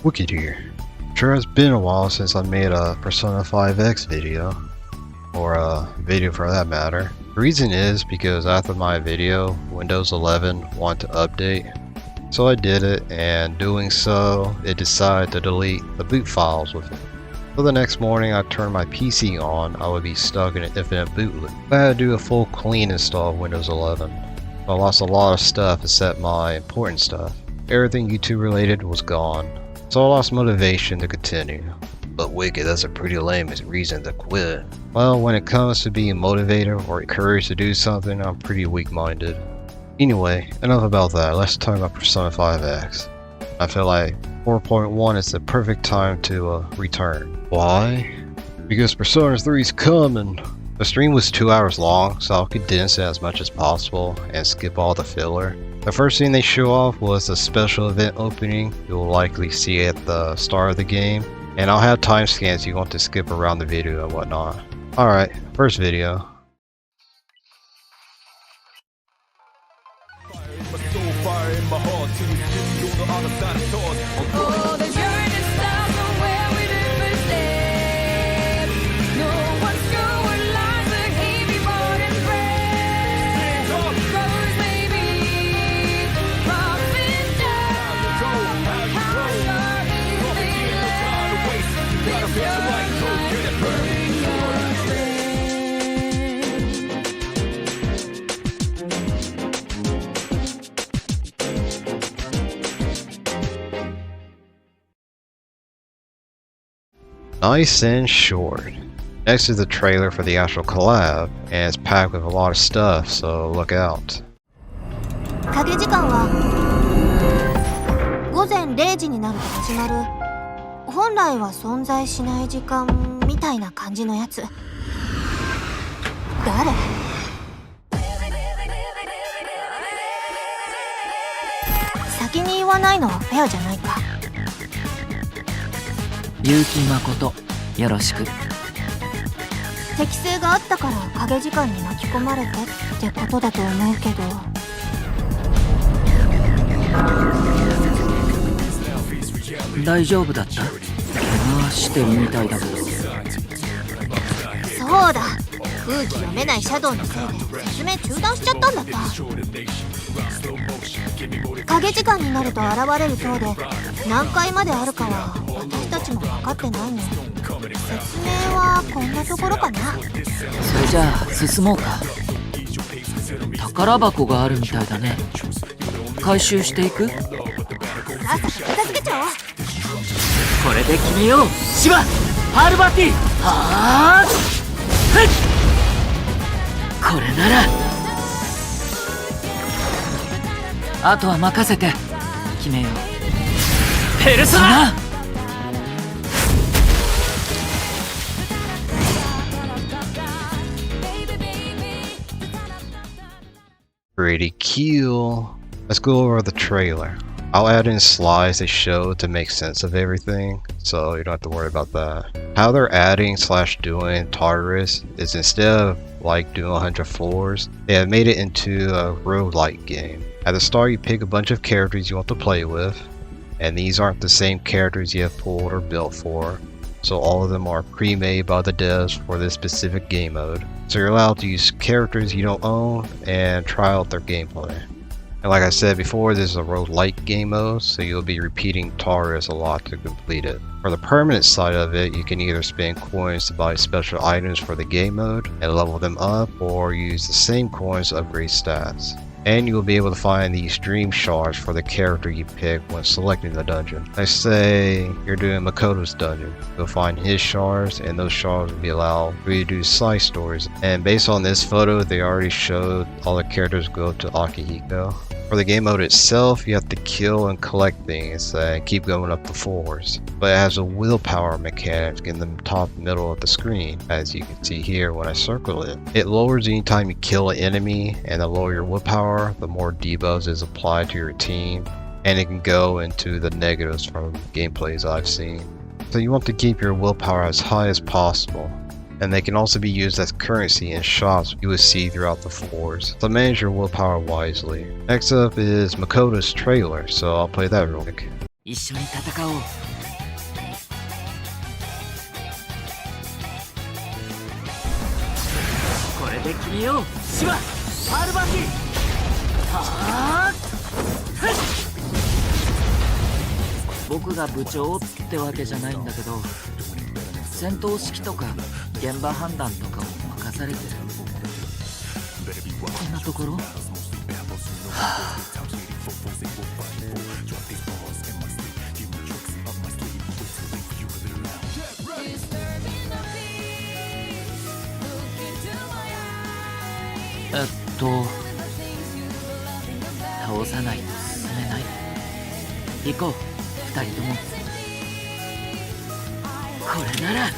Wicked here. Sure has been a while since I made a Persona 5X video, or a video for that matter. The reason is because after my video, Windows 11 wanted to update. So I did it, and doing so, it decided to delete the boot files with it. So the next morning I turned my PC on, I would be stuck in an infinite boot loop. I had to do a full clean install of Windows 11. I lost a lot of stuff except my important stuff. Everything YouTube related was gone. So I lost motivation to continue. But Wicked, that's a pretty lame reason to quit. Well, when it comes to being motivated or encouraged to do something, I'm pretty weak-minded. Anyway, enough about that, let's talk about Persona 5X. I feel like 4.1 is the perfect time to return. Why? Because Persona 3 is coming! The stream was 2 hours long, so I'll condense it as much as possible and skip all the filler. The first thing they show off was a special event opening you'll likely see at the start of the game, and I'll have timestamps you want to skip around the video and whatnot. Alright, first video. Nice and short. Next is the trailer for the actual collab, and it's packed with a lot of stuff, so look out. 影時間は午前0時になると始まる本来は存在しない時間みたいな感じのやつ。誰？先に言わないのはフェアじゃないか。結城誠、よろしく。適性があったから影時間に巻き込まれてってことだと思うけど。大丈夫だった？怪我してるみたいだけど。そうだ、空気読めないシャドウのせいで説明中断しちゃったんだった。影時間になると現れる塔で何階まであるかは私たちも分かってないね。説明はこんなところかな。それじゃあ進もうか。宝箱があるみたいだね。回収していく？さっさと片付けちゃおう。これで決めよう。シバ、ハールバティ、はあ、ふっ、これならあとは任せて。決めよう。ペルソナ。Pretty cool. Let's go over the trailer. I'll add in slides they show to make sense of everything, so you don't have to worry about that. How they're adding / doing Tartarus is instead of like doing 100 floors, they have made it into a roguelike game. At the start you pick a bunch of characters you want to play with, and these aren't the same characters you have pulled or built for, so all of them are pre-made by the devs for this specific game mode. So you're allowed to use characters you don't own and try out their gameplay. And like I said before, this is a roguelike game mode, so you'll be repeating Tartarus a lot to complete it. For the permanent side of it, you can either spend coins to buy special items for the game mode and level them up, or use the same coins to upgrade stats. And you will be able to find these dream shards for the character you pick when selecting the dungeon. Let's say you're doing Makoto's dungeon. You'll find his shards, and those shards will be allowed for you to do side stories. And based on this photo, they already showed all the characters go to Akihiko. For the game mode itself, you have to kill and collect things and keep going up the floors. But it has a willpower mechanic in the top middle of the screen, as you can see here when I circle it. It lowers anytime you kill an enemy, and the lower your willpower, the more debuffs is applied to your team, and it can go into the negatives from gameplays I've seen. So you want to keep your willpower as high as possible. And they can also be used as currency in shops you will see throughout the floors, so manage your willpower wisely. Next up is Makoto's trailer, so I'll play that real quick. 一緒に戦おう。これで決めよう。シバ、パールバティ。はあ、僕が部長ってわけじゃないんだけど、戦闘指揮とか現場判断とかを任されてる。こんなところ、はあ、倒さないと進めない。行こう、二人とも。これなら行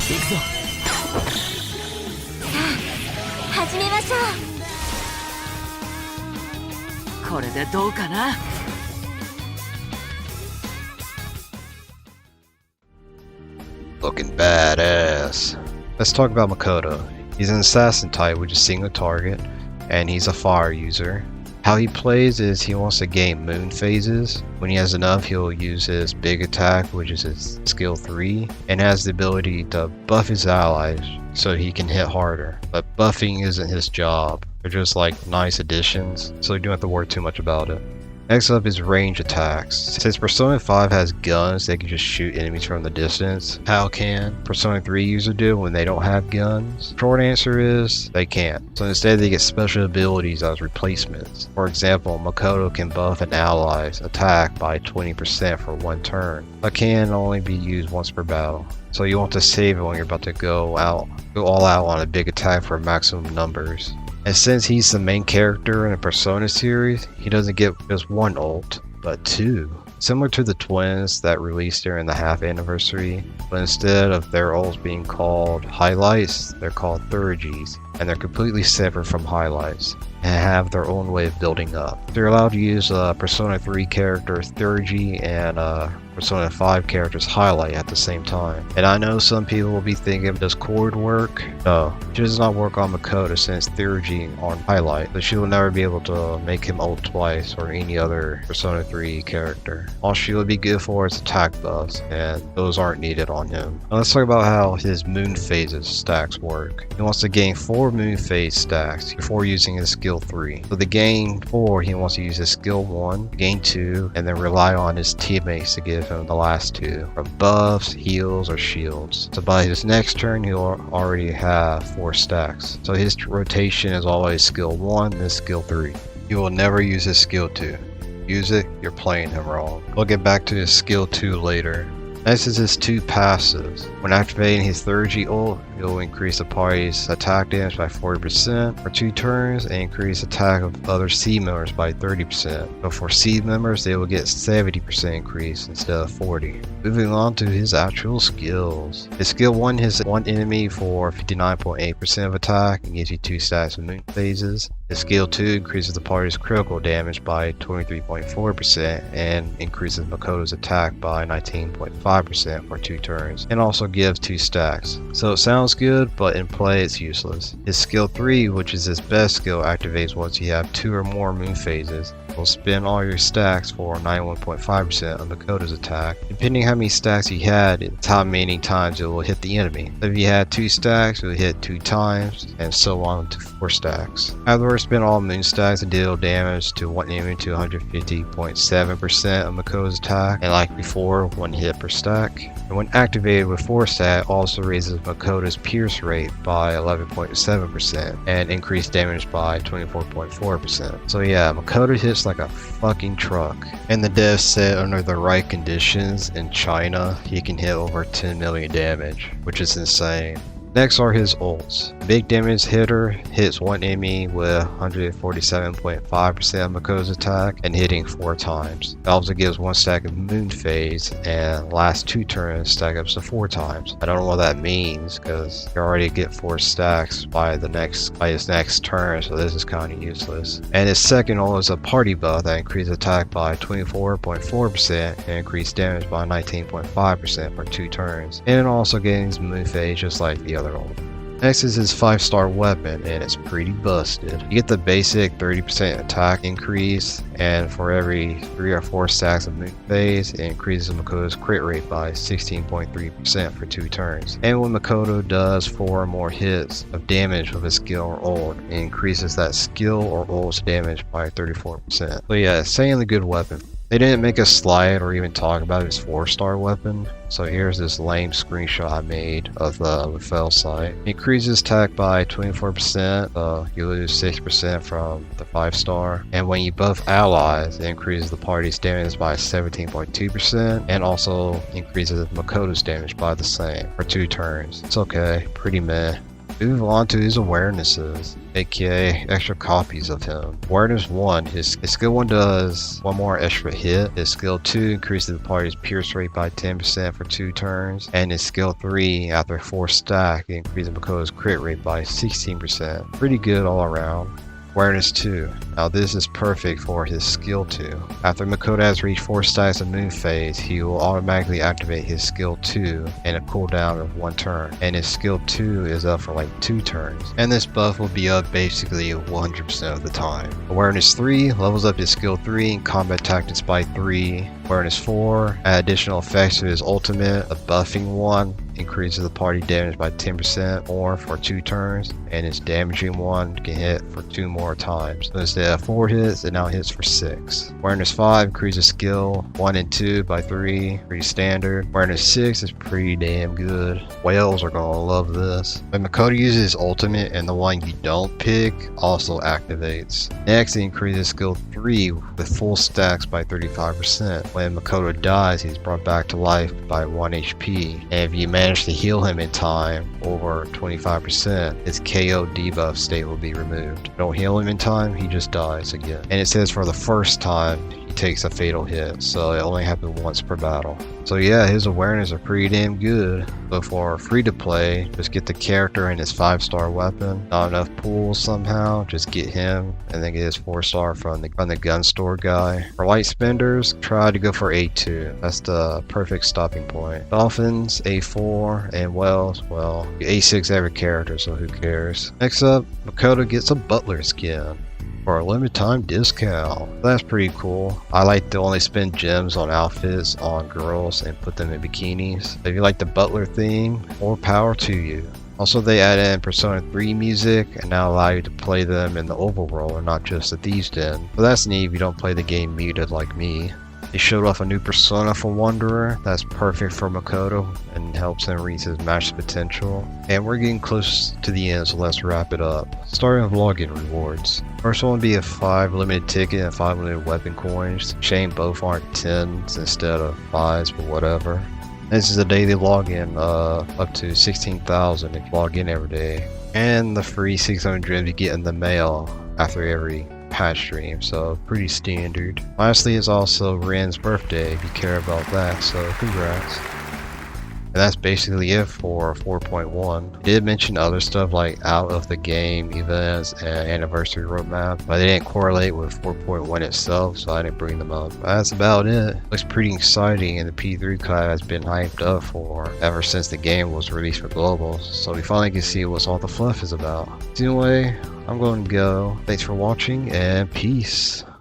くぞ。始めましょう。これでどうかな。Looking badass. Let's talk about Makoto. He's an assassin type which is single target, and he's a fire user. How he plays is he wants to gain moon phases. When he has enough, he'll use his big attack, which is his skill 3, and has the ability to buff his allies so he can hit harder. But buffing isn't his job. They're just like nice additions, so you don't have to worry too much about it. Next up is range attacks. Since Persona 5 has guns, they can just shoot enemies from the distance. How can Persona 3 user do when they don't have guns? Short answer is they can't. So instead they get special abilities as replacements. For example, Makoto can buff an ally's attack by 20% for one turn, but can only be used once per battle. So you want to save it when you're about to go all out on a big attack for maximum numbers. And since he's the main character in the Persona series, he doesn't get just one ult, but two. Similar to the twins that released during the half anniversary, but instead of their ults being called highlights, they're called thurgies, and they're completely separate from highlights, and have their own way of building up. They're allowed to use Persona 3 character Thurgy and Persona 5 characters highlight at the same time. And I know some people will be thinking, does Cord work? No, it does not work on Makoto since Thurgy on highlight, so she will never be able to make him ult twice or any other Persona 3 character. All she will be good for is attack buffs, and those aren't needed on him. Now let's talk about how his moon phases stacks work. He wants to gain 4 moon phase stacks before using his skill 3. So the gain 4, he wants to use his skill 1, gain 2, and then rely on his teammates to give him the last 2 from buffs, heals, or shields. So by his next turn, he'll already have 4 stacks. So his rotation is always skill 1 and skill 3. He will never use his skill 2. Use it, you're playing him wrong. We'll get back to his skill 2 later. Next is his 2 passives. When activating his Thurgy ult, he'll increase the party's attack damage by 40% for 2 turns and increase attack of other C members by 30%. But for C members, they will get 70% increase instead of 40. Moving on to his actual skills. His skill 1 hits one enemy for 59.8% of attack and gives you 2 stacks of moon phases. His skill 2 increases the party's critical damage by 23.4% and increases Makoto's attack by 19.5% for 2 turns, and also gives 2 stacks. So it sounds good, but in play it's useless. His skill 3, which is his best skill, activates once you have 2 or more moon phases. Will spend all your stacks for 91.5% of Makoto's attack. Depending how many stacks you had, it's how many times it will hit the enemy. If you had 2 stacks, it will hit 2 times, and so on to 4 stacks. Afterwards, spend all moon stacks and deal damage to one enemy to 150.7% of Makoto's attack, and like before, 1 hit per stack. And when activated with 4 stack, also raises Makoto's pierce rate by 11.7% and increased damage by 24.4%. So yeah, Makoto hits like a fucking truck. And the dev said under the right conditions in China, he can hit over 10 million damage, which is insane. Next are his ults. Big damage hitter hits one enemy with 147.5% of Makoto's attack and hitting 4 times. It also gives 1 stack of moon phase and last 2 turns stack up to 4 times. I don't know what that means because you already get 4 stacks by his next turn, so this is kind of useless. And his second ult is a party buff that increases attack by 24.4% and increased damage by 19.5% for 2 turns. And it also gains moon phase just like the other ult. Next is his 5-star weapon, and it's pretty busted. You get the basic 30% attack increase, and for every 3 or 4 stacks of Moon Phase, it increases Makoto's crit rate by 16.3% for 2 turns. And when Makoto does 4 or more hits of damage with a skill or ult, it increases that skill or ult's damage by 34%. So yeah, insanely good weapon. They didn't make a slide or even talk about his 4-star weapon, so here's this lame screenshot I made of the Lefel site. It increases attack by 24%, you lose 6% from the 5-star, and when you buff allies, it increases the party's damage by 17.2%, and also increases Makoto's damage by the same, for 2 turns. It's okay, pretty meh. Move on to his awarenesses, aka extra copies of him. Awareness 1, his skill 1 does 1 more extra hit. His skill 2 increases the party's pierce rate by 10% for 2 turns. And his skill 3, after 4 stack, it increases Makoto's crit rate by 16%. Pretty good all around. Awareness 2. Now this is perfect for his skill 2. After Makoto has reached 4 stacks of Moon Phase, he will automatically activate his skill 2 in a cooldown of 1 turn. And his skill 2 is up for like 2 turns. And this buff will be up basically 100% of the time. Awareness 3 levels up his skill 3 in combat tactics by 3. Awareness 4, add additional effects to his ultimate, a buffing one, increases the party damage by 10% more for 2 turns, and its damaging one can hit for 2 more times. So instead of 4 hits, it now hits for 6. Awareness 5 increases skill 1 and 2 by 3, pretty standard. Awareness 6 is pretty damn good. Whales are gonna love this. When Makoto uses his ultimate and the one you don't pick also activates. Next, it increases skill 3 with full stacks by 35%. When Makoto dies, he's brought back to life by 1 HP, and if you manage to heal him in time, over 25%, his KO debuff state will be removed. Don't heal him in time, he just dies again. And it says for the first time, he takes a fatal hit, so it only happens once per battle. So yeah, his awareness are pretty damn good. But for free to play, just get the character and his 5-star weapon. Not enough pools somehow, just get him and then get his 4-star from the gun store guy. For light spenders, try to go for A2. That's the perfect stopping point. Dolphins, A4, and whales, well, A6 every character, so who cares. Next up, Makoto gets a butler skin for a limited time discount. That's pretty cool. I like to only spend gems on outfits on girls and put them in bikinis. If you like the butler theme, more power to you. Also, they added in Persona 3 music and now allow you to play them in the overworld and not just the Thieves' Den. But that's neat if you don't play the game muted like me. They showed off a new persona for Wanderer that's perfect for Makoto and helps him reach his match potential. And we're getting close to the end, so let's wrap it up. Starting with login rewards. First one will be a 5 limited ticket and 5 limited weapon coins. Shame both aren't 10s instead of 5s, but whatever. This is a daily login, up to 16,000 if you log in every day. And the free 600 gems you get in the mail after every patch stream, so pretty standard. Lastly is also Ren's birthday if you care about that, so congrats. And that's basically it for 4.1. I did mention other stuff like out of the game events and anniversary roadmap, but they didn't correlate with 4.1 itself, so I didn't bring them up. But that's about it. Looks pretty exciting, and the P3 class has been hyped up for ever since the game was released for global, so we finally can see what all the fluff is about. Anyway, I'm going to go. Thanks for watching, and peace.